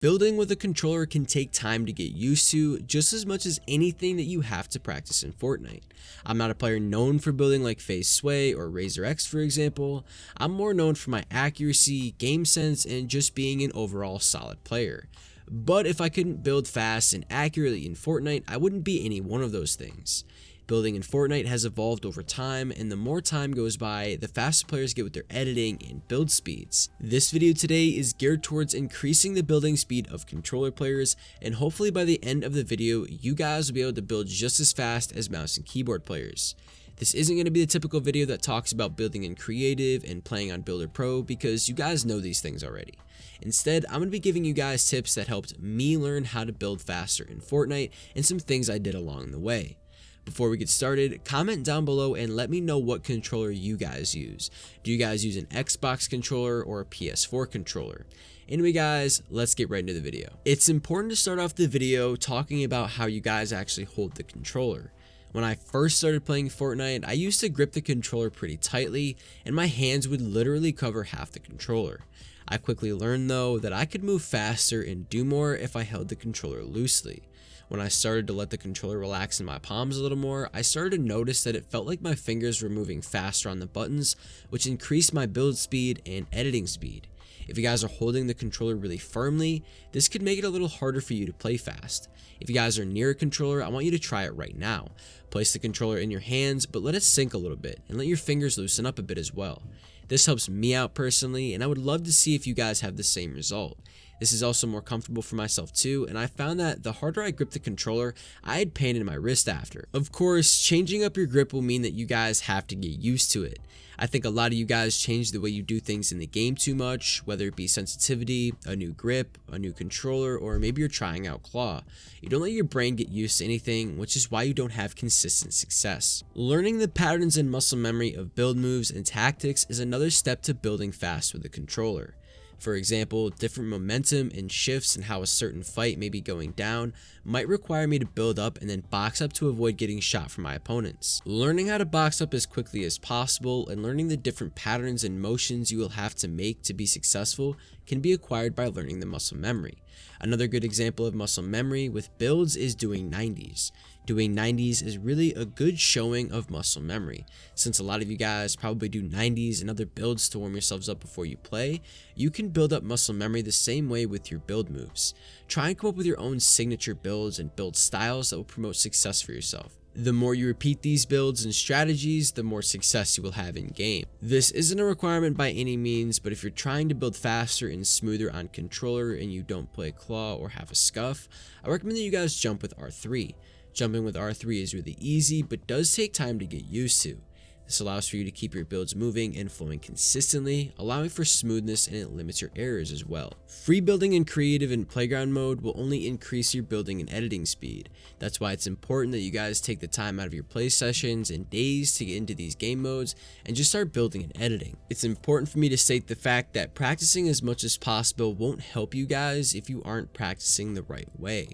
Building with a controller can take time to get used to, just as much as anything that you have to practice in Fortnite. I'm not a player known for building like FaZe Sway or Razor X, for example. I'm more known for my accuracy, game sense, and just being an overall solid player. But if I couldn't build fast and accurately in Fortnite, I wouldn't be any one of those things. Building in Fortnite has evolved over time, and the more time goes by, the faster players get with their editing and build speeds. This video today is geared towards increasing the building speed of controller players, and hopefully by the end of the video, you guys will be able to build just as fast as mouse and keyboard players. This isn't going to be the typical video that talks about building in creative and playing on Builder Pro, because you guys know these things already. Instead, I'm going to be giving you guys tips that helped me learn how to build faster in Fortnite and some things I did along the way. Before we get started, comment down below and let me know what controller you guys use. Do you guys use an Xbox controller or a PS4 controller? Anyway guys, let's get right into the video. It's important to start off the video talking about how you guys actually hold the controller. When I first started playing Fortnite, I used to grip the controller pretty tightly and my hands would literally cover half the controller. I quickly learned though that I could move faster and do more if I held the controller loosely. When I started to let the controller relax in my palms a little more, I started to notice that it felt like my fingers were moving faster on the buttons, which increased my build speed and editing speed. If you guys are holding the controller really firmly, this could make it a little harder for you to play fast. If you guys are near a controller, I want you to try it right now. Place the controller in your hands, but let it sink a little bit, and let your fingers loosen up a bit as well. This helps me out personally, and I would love to see if you guys have the same result. This is also more comfortable for myself too, and I found that the harder I grip the controller, I had pain in my wrist after. Of course, changing up your grip will mean that you guys have to get used to it. I think a lot of you guys change the way you do things in the game too much, whether it be sensitivity, a new grip, a new controller, or maybe you're trying out claw. You don't let your brain get used to anything, which is why you don't have consistent success. Learning the patterns and muscle memory of build moves and tactics is another step to building fast with a controller. For example, different momentum and shifts in how a certain fight may be going down might require me to build up and then box up to avoid getting shot from my opponents. Learning how to box up as quickly as possible and learning the different patterns and motions you will have to make to be successful can be acquired by learning the muscle memory. Another good example of muscle memory with builds is doing 90s. Doing 90s is really a good showing of muscle memory. Since a lot of you guys probably do 90s and other builds to warm yourselves up before you play, you can build up muscle memory the same way with your build moves. Try and come up with your own signature builds and build styles that will promote success for yourself. The more you repeat these builds and strategies, the more success you will have in game. This isn't a requirement by any means, but if you're trying to build faster and smoother on controller and you don't play claw or have a scuff, I recommend that you guys jump with R3. Jumping with R3 is really easy, but does take time to get used to. This allows for you to keep your builds moving and flowing consistently, allowing for smoothness, and it limits your errors as well. Free building in creative and playground mode will only increase your building and editing speed. That's why it's important that you guys take the time out of your play sessions and days to get into these game modes and just start building and editing. It's important for me to state the fact that practicing as much as possible won't help you guys if you aren't practicing the right way.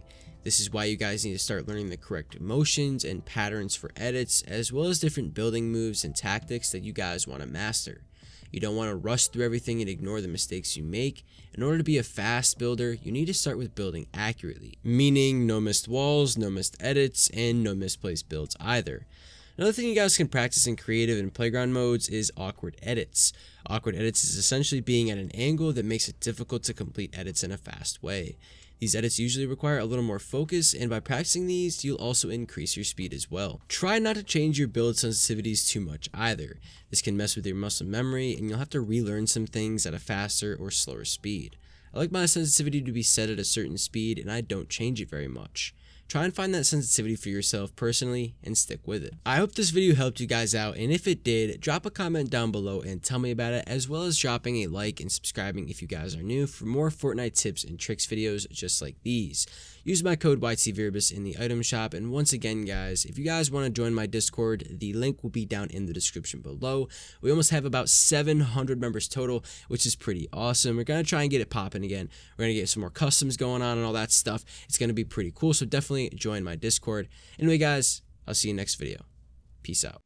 This is why you guys need to start learning the correct motions and patterns for edits, as well as different building moves and tactics that you guys want to master. You don't want to rush through everything and ignore the mistakes you make. In order to be a fast builder, you need to start with building accurately, meaning no missed walls, no missed edits, and no misplaced builds either. Another thing you guys can practice in creative and playground modes is awkward edits. Awkward edits is essentially being at an angle that makes it difficult to complete edits in a fast way. These edits usually require a little more focus, and by practicing these, you'll also increase your speed as well. Try not to change your build sensitivities too much either. This can mess with your muscle memory, and you'll have to relearn some things at a faster or slower speed. I like my sensitivity to be set at a certain speed, and I don't change it very much. Try and find that sensitivity for yourself personally and stick with it. I hope this video helped you guys out, and if it did, drop a comment down below and tell me about it, as well as dropping a like and subscribing if you guys are new for more Fortnite tips and tricks videos just like these. Use my code YTVirbus in the item shop, and once again guys, if you guys want to join my Discord, the link will be down in the description below. We almost have about 700 members total, which is pretty awesome. We're going to try and get it popping again. We're going to get some more customs going on and all that stuff. It's going to be pretty cool, so definitely join my Discord. Anyway guys, I'll see you next video. Peace out.